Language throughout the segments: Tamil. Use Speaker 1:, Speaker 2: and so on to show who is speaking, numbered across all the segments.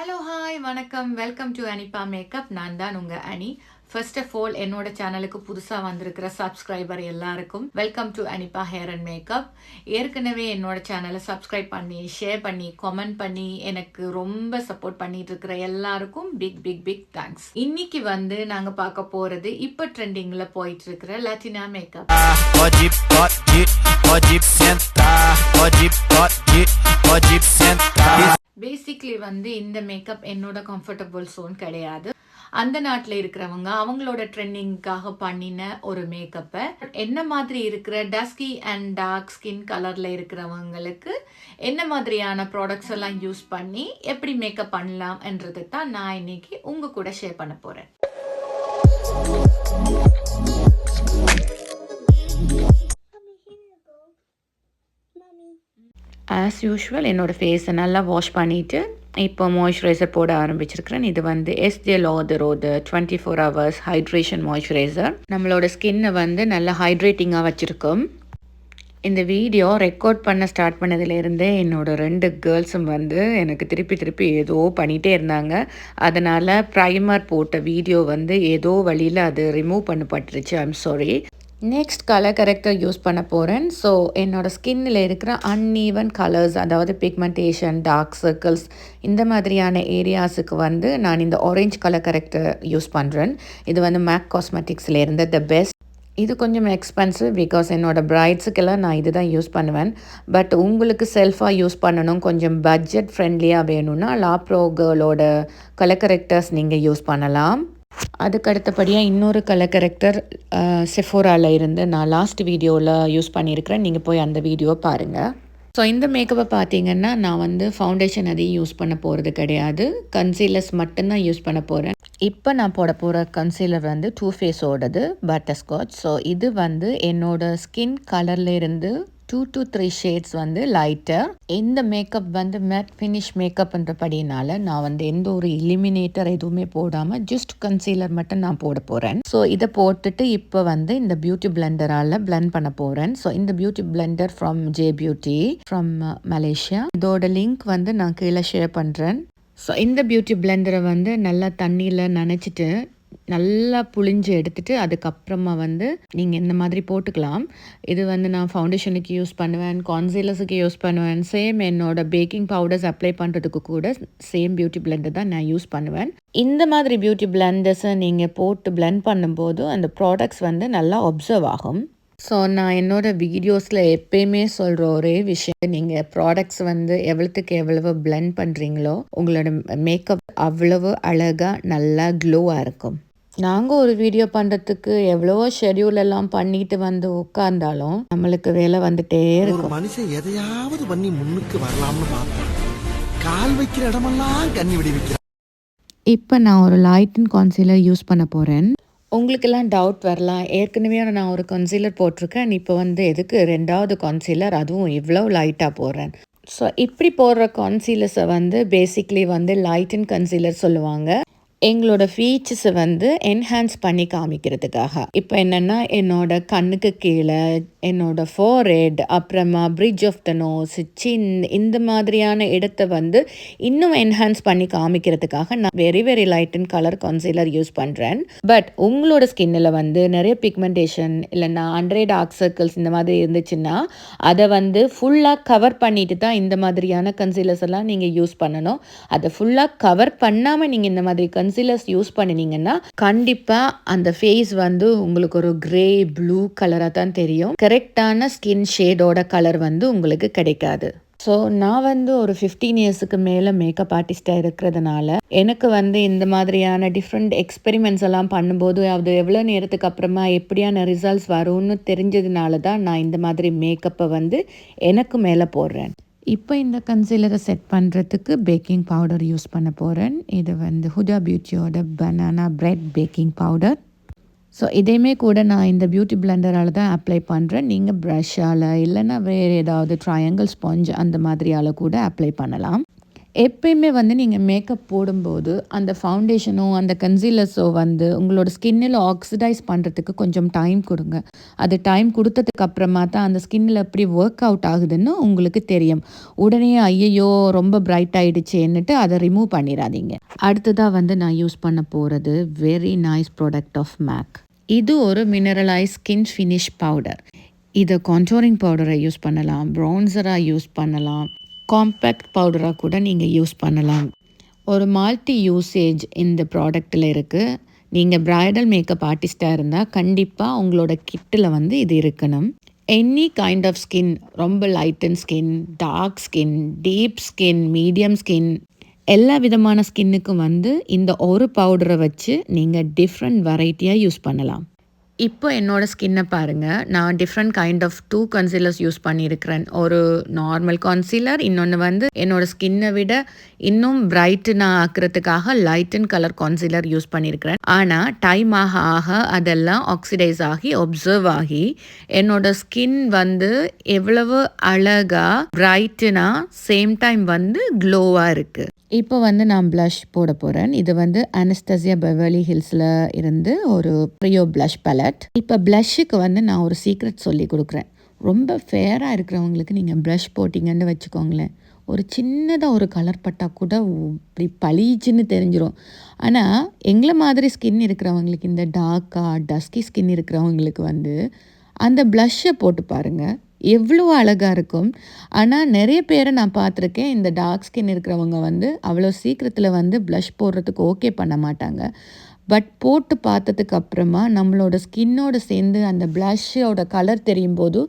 Speaker 1: ஹலோ ஹாய் வணக்கம் வெல்கம் டு அனிபா மேக்கப். நான் தான் உங்கள் அனி. ஃபர்ஸ்ட் ஆஃப் ஆல் என்னோட சேனலுக்கு புதுசாக வந்திருக்கிற சப்ஸ்கிரைபர் எல்லாருக்கும் welcome to Hanifa hair and makeup. ஏற்கனவே என்னோட சேனலை சப்ஸ்கிரைப் பண்ணி ஷேர் பண்ணி கமெண்ட் பண்ணி எனக்கு ரொம்ப சப்போர்ட் பண்ணிட்டு இருக்கிற எல்லாருக்கும் பிக் பிக் பிக் தேங்க்ஸ். இன்னைக்கு நாங்கள் பார்க்க போகிறது இப்போ ட்ரெண்டிங்கில் போயிட்டு இருக்கிற லாட்டினா மேக்கப். பேசிக்லி இந்த மேக்கப் என்னோட கம்ஃபர்டபுள் சோன் கிடையாது. அந்த நாட்டில் இருக்கிறவங்க அவங்களோட ட்ரெண்டிங்காக பண்ணின ஒரு மேக்கப்பை என்ன மாதிரி இருக்கிற டஸ்கி அண்ட் டார்க் ஸ்கின் கலரில் இருக்கிறவங்களுக்கு என்ன மாதிரியான ப்ராடக்ட்ஸ் எல்லாம் யூஸ் பண்ணி எப்படி மேக்கப் பண்ணலாம் என்றது தான் நான் இன்னைக்கு உங்க கூட ஷேர் பண்ண போகிறேன். ஆஸ் யூஷுவல் என்னோடய ஃபேஸை நல்லா வாஷ் பண்ணிவிட்டு இப்போ மாய்ஸ்சரைசர் போட ஆரம்பிச்சிருக்கிறேன். இது எஸ்ஜே லாதரோட 24 hours ஹைட்ரேஷன் மாய்ஸ்சரைசர் நம்மளோட ஸ்கின்னை நல்லா ஹைட்ரேட்டிங்காக வச்சுருக்கோம். இந்த வீடியோ ரெக்கார்ட் பண்ண ஸ்டார்ட் பண்ணதுலேருந்தே என்னோடய 2 கேர்ள்ஸும் எனக்கு திருப்பி ஏதோ பண்ணிகிட்டே இருந்தாங்க. அதனால் ப்ரைமர் போட்ட வீடியோ ஏதோ வழியில் அது ரிமூவ் பண்ணப்பட்டுருச்சு. I'm sorry. Next colour corrector use பண்ண போகிறேன். ஸோ என்னோடய ஸ்கின்னில் இருக்கிற அன்ஈவன் கலர்ஸ், அதாவது பிக்மெண்டேஷன், டார்க் சர்க்கிள்ஸ், இந்த மாதிரியான ஏரியாஸுக்கு நான் இந்த ஆரஞ்ச் கலர் கரெக்டர் யூஸ் பண்ணுறேன். இது மேக் காஸ்மெட்டிக்ஸில் இருந்த த பெஸ்ட். இது கொஞ்சம் எக்ஸ்பென்சிவ் பிகாஸ் என்னோடய பிரைட்ஸுக்கெல்லாம் நான் இது தான் யூஸ் பண்ணுவேன். பட் உங்களுக்கு செல்ஃபாக யூஸ் பண்ணணும், கொஞ்சம் பட்ஜெட் ஃப்ரெண்ட்லியாக வேணும்னா லாப்ரோ கேர்ளோட கலர் கரெக்டர்ஸ் நீங்கள் யூஸ் பண்ணலாம். அதுக்கு அடுத்தபடியாக இன்னொரு கலர் கரெக்டர் செஃபோராவில் இருந்து நான் லாஸ்ட் வீடியோவில் யூஸ் பண்ணியிருக்கிறேன். நீங்கள் போய் அந்த வீடியோ பாருங்கள். ஸோ இந்த மேக்கப்பை பார்த்தீங்கன்னா நான் ஃபவுண்டேஷன் அதையும் யூஸ் பண்ண போகிறது கிடையாது. கன்சீலர்ஸ் மட்டும்தான் யூஸ் பண்ண போகிறேன். இப்போ நான் போட போகிற கன்சீலர் டூ ஃபேஸோடது பட்டர்ஸ்காட்ச். ஸோ இது என்னோட ஸ்கின் கலரில் இருந்து 2 to 3 ஷேட்ஸ் லைட்டர். இந்த மேக்கப் மேட் ஃபினிஷ் மேக்கப்ன்றபடினால நான் எந்த ஒரு இலிமினேட்டர் எதுவுமே போடாமல் ஜஸ்ட் கன்சீலர் மட்டும் நான் போட போகிறேன். ஸோ இதை போட்டுட்டு இப்போ இந்த பியூட்டி பிளெண்டரால் பிளெண்ட் பண்ண போகிறேன். ஸோ இந்த beauty Blender from J beauty from Malaysia. இதோட லிங்க் நான் கீழே ஷேர் பண்ணுறேன். ஸோ இந்த பியூட்டி பிளெண்டரை நல்லா தண்ணியில் நனைச்சிட்டு நல்லா புளிஞ்சு எடுத்துட்டு அதுக்கப்புறமா நீங்கள் இந்த மாதிரி போட்டுக்கலாம். இது நான் ஃபவுண்டேஷனுக்கு யூஸ் பண்ணுவேன், கான்சீலர்ஸுக்கு யூஸ் பண்ணுவேன். சேம் என்னோட பேக்கிங் பவுடர்ஸ் அப்ளை பண்ணுறதுக்கு கூட சேம் பியூட்டி பிளெண்டர் தான் நான் யூஸ் பண்ணுவேன். இந்த மாதிரி பியூட்டி பிளெண்டர்ஸை நீங்கள் போட்டு பிளெண்ட் பண்ணும்போது அந்த ப்ராடக்ட்ஸ் நல்லா அப்சர்வ் ஆகும். ஸோ நான் என்னோடய வீடியோஸில் எப்பயுமே சொல்கிற ஒரே விஷயம், நீங்கள் ப்ராடக்ட்ஸ் எவ்வளோத்துக்கு எவ்வளவு பிளெண்ட் பண்ணுறீங்களோ உங்களோட மேக்கப் அவ்வளவு அழகாக நல்லா க்ளோவாக இருக்கும். நாங்கள் ஒரு வீடியோ பண்ணுறதுக்கு எவ்வளவோ ஷெடியூல் எல்லாம் பண்ணிட்டு உட்கார்ந்தாலும் நம்மளுக்கு வேலை வந்துட்டே இருக்கும்.
Speaker 2: மனுஷன் எதையாவது பண்ணி முன்னுக்கு வரலாம்னு பார்ப்போம், கால் வைக்கிற இடமெல்லாம் கண்ணி விடி வைக்கிறேன்.
Speaker 1: இப்போ நான் ஒரு லைட்டன் கான்சீலர் யூஸ் பண்ண போகிறேன். உங்களுக்கெல்லாம் டவுட் வரலாம், ஏற்கனவே நான் ஒரு கன்சீலர் போட்டிருக்கேன், இப்போ எதுக்கு 2வது கான்சீலர், அதுவும் இவ்வளோ லைட்டாக போடுறேன். ஸோ இப்படி போடுற கான்சீலர்ஸை பேசிக்லி லைட்டன் கன்சீலர் சொல்லுவாங்க. எங்களோட ஃபீச்சர்ஸை என்ஹான்ஸ் பண்ணி காமிக்கிறதுக்காக. இப்போ என்னென்னா என்னோட கண்ணுக்கு கீழே, என்னோட ஃபோர்ஹெட், அப்புறமா பிரிட்ஜ் ஆஃப் த நோஸ், சின், இந்த மாதிரியான இடத்த இன்னும் என்ஹான்ஸ் பண்ணி காமிக்கிறதுக்காக நான் வெரி லைட்டன் கலர் கான்சீலர் யூஸ் பண்ணுறேன். பட் உங்களோட ஸ்கின்னில் நிறைய பிக்மெண்டேஷன் இல்லைன்னா அண்டர் டார்க் சர்க்கிள்ஸ் இந்த மாதிரி இருந்துச்சுன்னா அதை ஃபுல்லாக கவர் பண்ணிட்டு தான் இந்த மாதிரியான கன்சீலர்ஸ் எல்லாம் நீங்கள் யூஸ் பண்ணணும். அதை ஃபுல்லாக கவர் பண்ணாமல் நீங்கள் இந்த மாதிரி கன்சீலர்ஸ் யூஸ் பண்ணினீங்கன்னா கண்டிப்பாக அந்த ஃபேஸ் உங்களுக்கு ஒரு கிரே ப்ளூ கலராக தான் தெரியும். கரெக்டான ஸ்கின் ஷேடோட கலர் உங்களுக்கு கிடைக்காது. ஸோ நான் ஒரு 15 இயர்ஸுக்கு மேலே மேக்கப் ஆர்டிஸ்டாக இருக்கிறதுனால எனக்கு இந்த மாதிரியான டிஃப்ரெண்ட் எக்ஸ்பெரிமெண்ட்ஸ் எல்லாம் பண்ணும்போது அது எவ்வளோ நேரத்துக்கு அப்புறமா எப்படியான ரிசல்ட்ஸ் வரும்னு தெரிஞ்சதுனால தான் நான் இந்த மாதிரி மேக்கப்பை எனக்கு மேலே போடுறேன். இப்போ இந்த கன்சீலரை செட் பண்ணுறதுக்கு பேக்கிங் பவுடர் யூஸ் பண்ண போகிறேன். இது ஹுடா பியூட்டியோட banana bread baking powder. So இதையுமே கூட நான் இந்த பியூட்டி பிளெண்டரால் தான் அப்ளை பண்ணுறேன். நீங்கள் ப்ரஷ்ஷால் இல்லைன்னா வேறு ஏதாவது ட்ரையாங்கிள் ஸ்பாஞ்ச் அந்த மாதிரியால் கூட அப்ளை பண்ணலாம். எப்பயுமே வந்து நீங்கள் மேக்கப் போடும்போது அந்த ஃபவுண்டேஷனோ அந்த கன்சீலர்ஸோ வந்து உங்களோட ஸ்கின்னில் ஆக்சிடைஸ் பண்ணுறதுக்கு கொஞ்சம் டைம் கொடுங்க. அது டைம் கொடுத்ததுக்கு அப்புறமா தான் அந்த ஸ்கின்னில் எப்படி ஒர்க் அவுட் ஆகுதுன்னு உங்களுக்கு தெரியும். உடனே ஐயையோ ரொம்ப பிரைட் ஆகிடுச்சேன்னுட்டு அதை ரிமூவ் பண்ணிடாதீங்க. அடுத்ததாக வந்து நான் யூஸ் பண்ண போகிறது very nice product of MAC. இது ஒரு மினரலைஸ் ஸ்கின் ஃபினிஷ் பவுடர். இதை கான்டோரிங் பவுடரை யூஸ் பண்ணலாம், ப்ரௌன்சராக யூஸ் பண்ணலாம், காம்பேக்ட் பவுடராக கூட நீங்கள் யூஸ் பண்ணலாம். ஒரு மல்டி யூசேஜ் இந்த ப்ராடக்டில் இருக்குது. நீங்கள் ப்ரைடல் மேக்கப் ஆர்டிஸ்டாக இருந்தால் கண்டிப்பாக உங்களோட கிட்டில் வந்து இது இருக்கணும். எனி கைண்ட் ஆஃப் ஸ்கின், ரொம்ப lighten skin, dark skin, deep skin, medium skin, எல்லா விதமான ஸ்கின்னுக்கும் வந்து இந்த ஒரு பவுடரை வச்சு நீங்கள் டிஃப்ரெண்ட் வெரைட்டியாக யூஸ் பண்ணலாம். இப்போ என்னோடய ஸ்கின்னை பாருங்கள். நான் different kind of 2 concealers use பண்ணியிருக்கிறேன். ஒரு நார்மல் கன்சீலர், இன்னொன்று வந்து என்னோடய ஸ்கின்னை விட இன்னும் பிரைட்டன் ஆக்கிறதுக்காக லைட்டன் கலர் கன்சீலர் யூஸ் பண்ணியிருக்கிறேன். ஆனால் டைம் ஆக ஆக அதெல்லாம் ஆக்சிடைஸ் ஆகி அப்சர்வ் ஆகி என்னோடய ஸ்கின் வந்து எவ்வளவு அழகாக பிரைட்டனாக சேம் டைம் வந்து க்ளோவாக இருக்குது. இப்போ வந்து நான் ப்ளஷ் போட போகிறேன். இது வந்து அனஸ்தசியா பெவர்லி ஹில்ஸில் இருந்து ஒரு ப்ரியோ ப்ளஷ் பேலட். இப்போ ப்ளஷ்ஷுக்கு வந்து நான் ஒரு சீக்ரெட் சொல்லி கொடுக்குறேன். ரொம்ப ஃபேராக இருக்கிறவங்களுக்கு நீங்கள் ப்ளஷ் போட்டிங்கன்னு வச்சுக்கோங்களேன், ஒரு சின்னதாக ஒரு கலர் பட்டால் கூட இப்படி பளீச்சுன்னு தெரிஞ்சிடும். ஆனால் எங்களை மாதிரி ஸ்கின் இருக்கிறவங்களுக்கு, இந்த டார்க்காக டஸ்கி ஸ்கின் இருக்கிறவங்களுக்கு வந்து அந்த ப்ளஷ்ஷை போட்டு பாருங்கள், எவ்வளோ அழகாக இருக்கும். ஆனால் நிறைய பேரை நான் பார்த்துருக்கேன், இந்த டார்க் ஸ்கின் இருக்கிறவங்க வந்து அவ்வளோ சீக்கிரத்தில் வந்து ப்ளஷ் போடுறதுக்கு ஓகே பண்ண மாட்டாங்க. பட் போட்டு பார்த்ததுக்கு அப்புறமா நம்மளோட ஸ்கின்னோட சேர்ந்து அந்த ப்ளஷ்ஷோட கலர் தெரியும் போது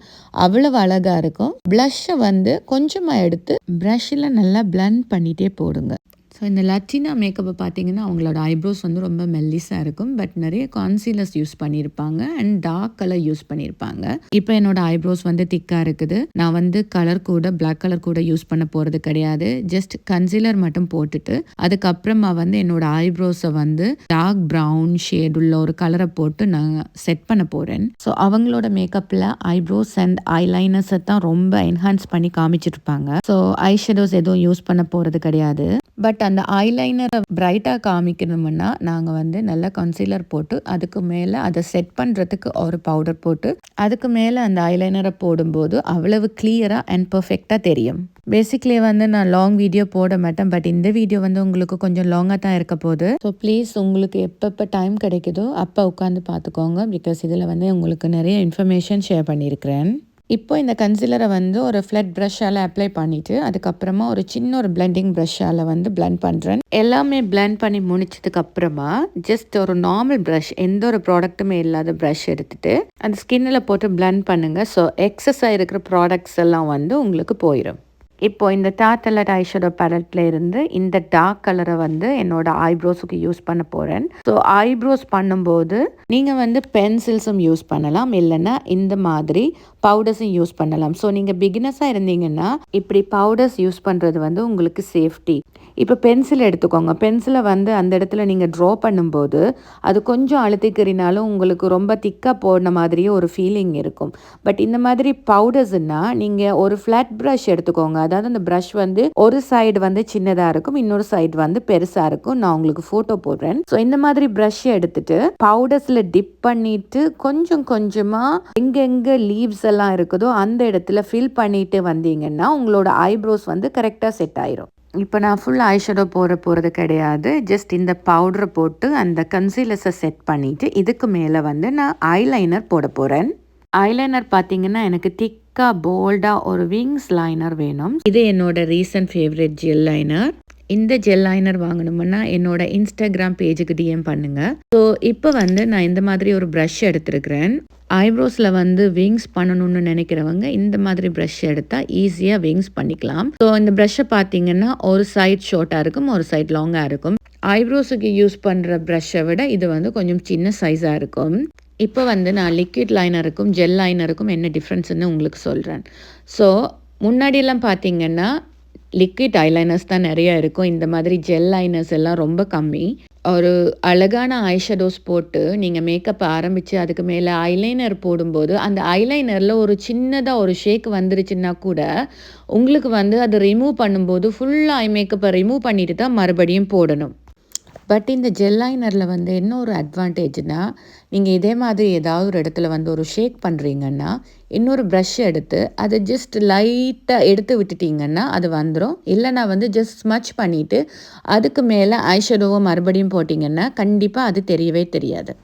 Speaker 1: அவ்வளவு அழகாக இருக்கும். ப்ளஷ்ஷை வந்து கொஞ்சமாக எடுத்து ப்ரஷ்ஷில் நல்லா பிளெண்ட் பண்ணிகிட்டே போடுங்க. ஸோ இந்த லட்டினா மேக்கப்பை பார்த்தீங்கன்னா அவங்களோட ஐப்ரோஸ் வந்து ரொம்ப மெல்லிஸாக இருக்கும். பட் நிறைய கான்சீலர்ஸ் யூஸ் பண்ணியிருப்பாங்க அண்ட் டார்க் கலர் யூஸ் பண்ணியிருப்பாங்க. இப்போ என்னோடய ஐப்ரோஸ் வந்து திக்காக இருக்குது. நான் வந்து கலர் கூட பிளாக் கலர் கூட யூஸ் பண்ண போகிறது கிடையாது. ஜஸ்ட் கன்சீலர் மட்டும் போட்டுட்டு அதுக்கப்புறமா வந்து என்னோடய ஐப்ரோஸை வந்து டார்க் ப்ரௌன் ஷேட் உள்ள ஒரு கலரை போட்டு நான் செட் பண்ண போகிறேன். ஸோ அவங்களோட மேக்கப்பில் ஐப்ரோஸ் அண்ட் ஐலைனர்ஸை தான் ரொம்ப என்ஹான்ஸ் பண்ணி காமிச்சிருப்பாங்க. ஸோ ஐ ஷேடோஸ் எதுவும் யூஸ் பண்ண போகிறது கிடையாது. பட் அந்த ஐலைனரை பிரைட்டாக காமிக்கணும்னா நாங்கள் வந்து நல்லா கன்சீலர் போட்டு அதுக்கு மேலே அதை செட் பண்ணுறதுக்கு ஒரு பவுடர் போட்டு அதுக்கு மேலே அந்த ஐலைனரை போடும்போது அவ்வளவு கிளியராக அண்ட் பர்ஃபெக்டாக தெரியும். பேசிக்லி வந்து நான் லாங் வீடியோ போட மாட்டேன். பட் இந்த வீடியோ வந்து உங்களுக்கு கொஞ்சம் லாங்காக தான் இருக்க போகுது. ஸோ ப்ளீஸ் உங்களுக்கு எப்பப்போ டைம் கிடைக்குதோ அப்போ உட்காந்து பார்த்துக்கோங்க. பிகாஸ் இதில் வந்து உங்களுக்கு நிறைய இன்ஃபர்மேஷன் ஷேர் பண்ணியிருக்கிறேன். இப்போ இந்த கன்சீலரை வந்து ஒரு ஃப்ளட் ப்ரஷ்ஷால் அப்ளை பண்ணிவிட்டு அதுக்கப்புறமா ஒரு சின்ன ஒரு பிளெண்டிங் ப்ரஷ்ஷால் வந்து பிளெண்ட் பண்ணுறேன். எல்லாமே பிளெண்ட் பண்ணி முடிச்சதுக்கப்புறமா ஜஸ்ட் ஒரு நார்மல் ப்ரஷ், எந்த ஒரு ப்ராடக்ட்டுமே இல்லாத ப்ரஷ் எடுத்துகிட்டு அந்த ஸ்கின்னில் போட்டு பிளெண்ட் பண்ணுங்கள். ஸோ எக்ஸஸாக இருக்கிற ப்ராடக்ட்ஸ் எல்லாம் வந்து உங்களுக்கு போயிடும். இப்போ இந்த டார்டலட் ஐஷேடோ பேலட்டில் இருந்து இந்த டார்க் கலரை வந்து என்னோட ஐப்ரோஸுக்கு யூஸ் பண்ண போகிறேன். ஸோ ஐப்ரோஸ் பண்ணும்போது நீங்கள் வந்து பென்சில்ஸும் யூஸ் பண்ணலாம், இல்லைன்னா இந்த மாதிரி பவுடர்ஸும் யூஸ் பண்ணலாம். ஸோ நீங்கள் பிகினர்ஸாக இருந்தீங்கன்னா இப்படி பவுடர்ஸ் யூஸ் பண்ணுறது வந்து உங்களுக்கு சேஃப்டி. இப்போ பென்சில் எடுத்துக்கோங்க. பென்சிலை வந்து அந்த இடத்துல நீங்கள் ட்ரா பண்ணும்போது அது கொஞ்சம் அழுத்திக்கிறனாலும் உங்களுக்கு ரொம்ப திக்காக போன மாதிரியே ஒரு ஃபீலிங் இருக்கும். பட் இந்த மாதிரி பவுடர்ஸ்னால் நீங்கள் ஒரு ஃப்ளாட் ப்ரஷ் எடுத்துக்கோங்க. அதாவது அந்த ப்ரஷ் வந்து ஒரு சைடு வந்து சின்னதாக இருக்கும், இன்னொரு சைடு வந்து பெருசாக இருக்கும். நான் உங்களுக்கு ஃபோட்டோ போடுறேன். ஸோ இந்த மாதிரி ப்ரஷ் எடுத்துட்டு பவுடர்ஸில் டிப் பண்ணிட்டு கொஞ்சம் கொஞ்சமாக எங்கெங்கே லீவ்ஸ் எல்லாம் இருக்குதோ அந்த இடத்துல ஃபில் பண்ணிட்டு வந்தீங்கன்னா உங்களோட ஐப்ரோஸ் வந்து கரெக்டாக செட் ஆயிரும். இப்போ நான் ஃபுல் ஐஷேடோ போகிறது கிடையாது. ஜஸ்ட் இந்த பவுடரை போட்டு அந்த கன்சீலர்ஸை செட் பண்ணிவிட்டு இதுக்கு மேலே வந்து நான் ஐலைனர் போட போகிறேன். ஐலைனர் பார்த்தீங்கன்னா எனக்கு திக்காக போல்டாக ஒரு விங்ஸ் லைனர் வேணும். இது என்னோட ரீசன்ட் ஃபேவரட் ஜெல் லைனர். இந்த ஜெல் லைனர் வாங்கணும்னா என்னோட இன்ஸ்டாகிராம் பேஜுக்கு டிஎம் பண்ணுங்கள். ஸோ இப்போ வந்து நான் இந்த மாதிரி ஒரு ப்ரஷ் எடுத்துருக்கிறேன். ஐப்ரோஸில் வந்து விங்ஸ் பண்ணணும்னு நினைக்கிறவங்க இந்த மாதிரி ப்ரஷ் எடுத்தால் ஈஸியாக விங்ஸ் பண்ணிக்கலாம். ஸோ இந்த ப்ரஷ்ஷை பார்த்தீங்கன்னா ஒரு சைட் ஷார்ட்டாக இருக்கும், ஒரு சைட் லாங்காக இருக்கும். ஐப்ரோஸுக்கு யூஸ் பண்ணுற ப்ரஷ்ஷை விட இது வந்து கொஞ்சம் சின்ன சைஸாக இருக்கும். இப்போ வந்து நான் லிக்விட் லைனருக்கும் ஜெல் லைனருக்கும் என்ன டிஃப்ரென்ஸ்ன்னு உங்களுக்கு சொல்கிறேன். ஸோ முன்னாடியெல்லாம் பார்த்தீங்கன்னா லிக்விட் ஐலைனர்ஸ் தான் நிறையா இருக்கும். இந்த மாதிரி ஜெல் லைனர்ஸ் எல்லாம் ரொம்ப கம்மி. ஒரு அழகான ஐ ஷேடோஸ் போட்டு நீங்கள் மேக்கப் ஆரம்பித்து அதுக்கு மேலே ஐலைனர் போடும்போது அந்த ஐலைனரில் ஒரு சின்னதாக ஒரு ஷேக் வந்துருச்சுன்னா கூட உங்களுக்கு வந்து அதை ரிமூவ் பண்ணும்போது ஃபுல்லாக ஐ மேக்கப்பை ரிமூவ் பண்ணிட்டு தான் மறுபடியும் போடணும். பட் இந்த ஜெல் லைனரில் வந்து என்ன ஒரு அட்வான்டேஜ்னால் நீங்கள் இதே மாதிரி ஏதாவது ஒரு இடத்துல வந்து ஒரு ஷேக் பண்ணுறீங்கன்னா இன்னொரு ப்ரஷ் எடுத்து அதை ஜஸ்ட் லைட்டாக எடுத்து விட்டுட்டிங்கன்னா அது வந்துடும். இல்லைனா வந்து ஜஸ்ட் ஸ்மச் பண்ணிவிட்டு அதுக்கு மேலே ஐஷேடோவை மறுபடியும் போட்டிங்கன்னா கண்டிப்பாக அது தெரியவே தெரியாது.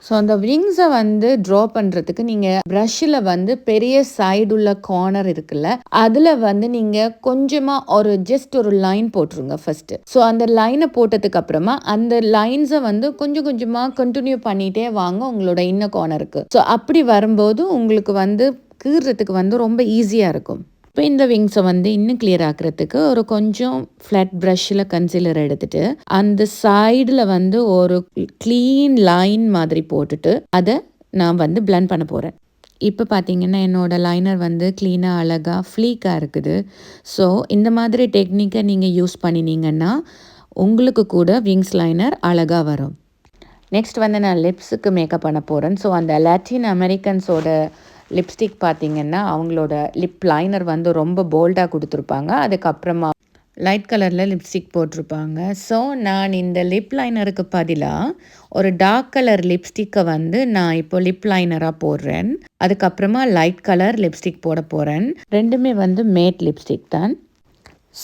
Speaker 1: ஸோ அந்த விங்ஸை வந்து ட்ரா பண்ணுறதுக்கு நீங்கள் ப்ரஷ்ஷில் வந்து பெரிய சைடு உள்ள கார்னர் இருக்குல்ல அதில் வந்து நீங்கள் கொஞ்சமாக ஜஸ்ட் ஒரு லைன் போட்டுருங்க ஃபஸ்ட்டு. ஸோ அந்த லைனை போட்டதுக்கு அப்புறமா அந்த லைன்ஸை வந்து கொஞ்சம் கொஞ்சமாக கண்டினியூ பண்ணிகிட்டே வாங்க உங்களோட இன்னர் கார்னருக்கு. ஸோ அப்படி வரும்போது உங்களுக்கு வந்து கீறுறதுக்கு வந்து ரொம்ப ஈஸியாக இருக்கும். இப்போ இந்த விங்ஸை வந்து இன்னும் கிளியர் ஆக்கிறதுக்கு ஒரு கொஞ்சம் ஃப்ளாட் ப்ரஷ்ஷில் கன்சீலர் எடுத்துகிட்டு அந்த சைடில் வந்து ஒரு க்ளீன் லைன் மாதிரி போட்டுட்டு அதை நான் வந்து பிளெண்ட் பண்ண போகிறேன். இப்போ பார்த்தீங்கன்னா என்னோடய லைனர் வந்து க்ளீனாக அழகாக ஃப்ளீக்காக இருக்குது. ஸோ இந்த மாதிரி டெக்னிக்கை நீங்கள் யூஸ் பண்ணினீங்கன்னா உங்களுக்கு கூட விங்ஸ் லைனர் அழகாக வரும். நெக்ஸ்ட் வந்து நான் லிப்ஸுக்கு மேக்கப் பண்ண போகிறேன். ஸோ அந்த லாட்டின் அமெரிக்கன்ஸோட லிப்ஸ்டிக் பார்த்திங்கன்னா அவங்களோட லிப் லைனர் வந்து ரொம்ப போல்டாக கொடுத்துருப்பாங்க. அதுக்கப்புறமா லைட் கலரில் லிப்ஸ்டிக் போட்டிருப்பாங்க. ஸோ நான் இந்த லிப் லைனருக்கு பதிலாக ஒரு டார்க் கலர் லிப்ஸ்டிக்கை வந்து நான் இப்போ லிப் லைனராக போடுறேன். அதுக்கப்புறமா லைட் கலர் லிப்ஸ்டிக் போட போகிறேன். ரெண்டுமே வந்து மேட் லிப்ஸ்டிக் தான்.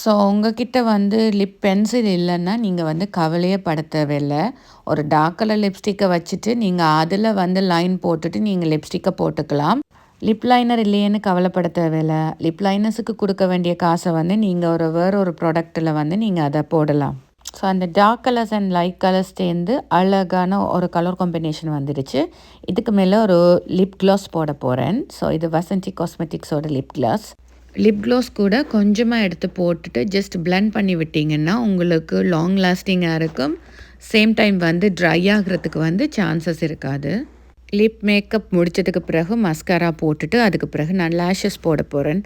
Speaker 1: ஸோ உங்ககிட்ட வந்து லிப் பென்சில் இல்லைன்னா நீங்கள் வந்து கவலையே பட தேவையில்லை. ஒரு டார்க் கலர் லிப்ஸ்டிக்கை வச்சுட்டு நீங்கள் அதில் வந்து லைன் போட்டுட்டு நீங்கள் லிப்ஸ்டிக்கை போட்டுக்கலாம். லிப் லைனர் இல்லையேன்னு கவலைப்பட தேவையில்லை. லிப் லைனர்ஸுக்கு கொடுக்க வேண்டிய காசை வந்து நீங்கள் வேறு ஒரு ப்ராடக்ட்டில் வந்து நீங்கள் அதை போடலாம். ஸோ அந்த dark colours and light colours சேர்ந்து அழகான ஒரு கலர் காம்பினேஷன் வந்துடுச்சு. இதுக்கு மேலே ஒரு லிப் க்ளாஸ் போட போகிறேன். ஸோ இது வசந்தி காஸ்மெட்டிக்ஸோட லிப் க்ளாஸ். லிப் க்ளாஸ் கூட கொஞ்சமாக எடுத்து போட்டுட்டு ஜஸ்ட் பிளெண்ட் பண்ணி விட்டிங்கன்னா உங்களுக்கு லாங் லாஸ்டிங்காக இருக்கும். சேம் டைம் வந்து ட்ரை ஆகிறதுக்கு வந்து சான்சஸ் இருக்காது. லிப் மேக்கப் முடித்ததுக்கு பிறகு மஸ்காரா போட்டுட்டு அதுக்கு பிறகு நான் லேஷஸ் போட போகிறேன்.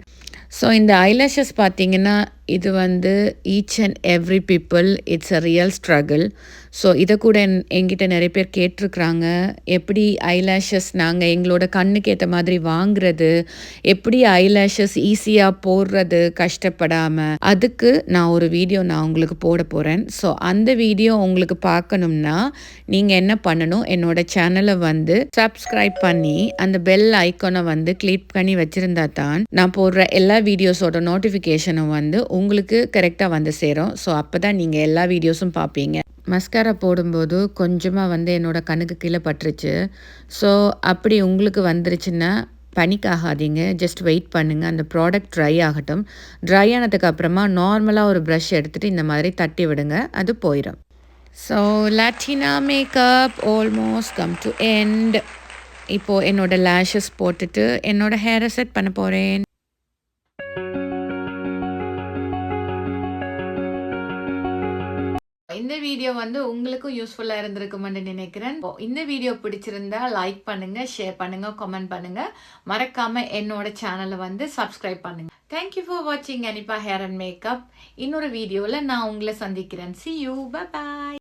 Speaker 1: ஸோ இந்த ஐலேஷஸ் பார்த்திங்கன்னா இது வந்து each and every people it's a real struggle. So இதை கூட என்கிட்ட நிறைய பேர் கேட்டிருக்குறாங்க, எப்படி ஐலேஷஸ் நாங்கள் எங்களோட கண்ணுக்கு ஏற்ற மாதிரி வாங்குறது, எப்படி ஐலேஷஸ் ஈஸியாக போடுறது கஷ்டப்படாமல். அதுக்கு நான் ஒரு வீடியோ நான் உங்களுக்கு போட போகிறேன். ஸோ அந்த வீடியோ உங்களுக்கு பார்க்கணும்னா நீங்கள் என்ன பண்ணணும், என்னோட சேனலை வந்து சப்ஸ்கிரைப் பண்ணி அந்த பெல் ஐக்கானை வந்து கிளிக் பண்ணி வச்சுருந்தா தான் நான் போடுற எல்லா வீடியோஸோட நோட்டிஃபிகேஷனும் வந்து உங்களுக்கு கரெக்டாக வந்து சேரும். ஸோ அப்போ தான் நீங்கள் எல்லா வீடியோஸும் பார்ப்பீங்க. மஸ்காரா போடும்போது கொஞ்சமாக வந்து என்னோடய கண்ணுக்கு கீழே பட்டுருச்சு. ஸோ அப்படி உங்களுக்கு வந்துருச்சுன்னா பனிக் ஆகாதீங்க, ஜஸ்ட் வெயிட் பண்ணுங்கள். அந்த ப்ராடக்ட் ட்ரை ஆகட்டும். ட்ரை ஆனதுக்கு அப்புறமா நார்மலாக ஒரு ப்ரஷ் எடுத்துகிட்டு இந்த மாதிரி தட்டி விடுங்க, அது போயிடும். ஸோ லாட்டினா makeup almost come to end. இப்போது என்னோடய லேஷஸ் போட்டுட்டு என்னோடய ஹேரை செட் பண்ண போகிறேன். இந்த வீடியோ வந்து உங்களுக்கும் யூஸ்ஃபுல்லாக இருந்திருக்கும்னு நினைக்கிறேன். இந்த வீடியோ பிடிச்சிருந்தா லைக் பண்ணுங்க, ஷேர் பண்ணுங்க, கமெண்ட் பண்ணுங்க. மறக்காம என்னோட சேனலை வந்து சப்ஸ்கிரைப் பண்ணுங்க. தேங்க்யூ ஃபார் வாட்சிங் அனிபா ஹேர் அண்ட் மேக்கப். இன்னொரு வீடியோவில் நான் உங்களை சந்திக்கிறேன். See you. Bye bye.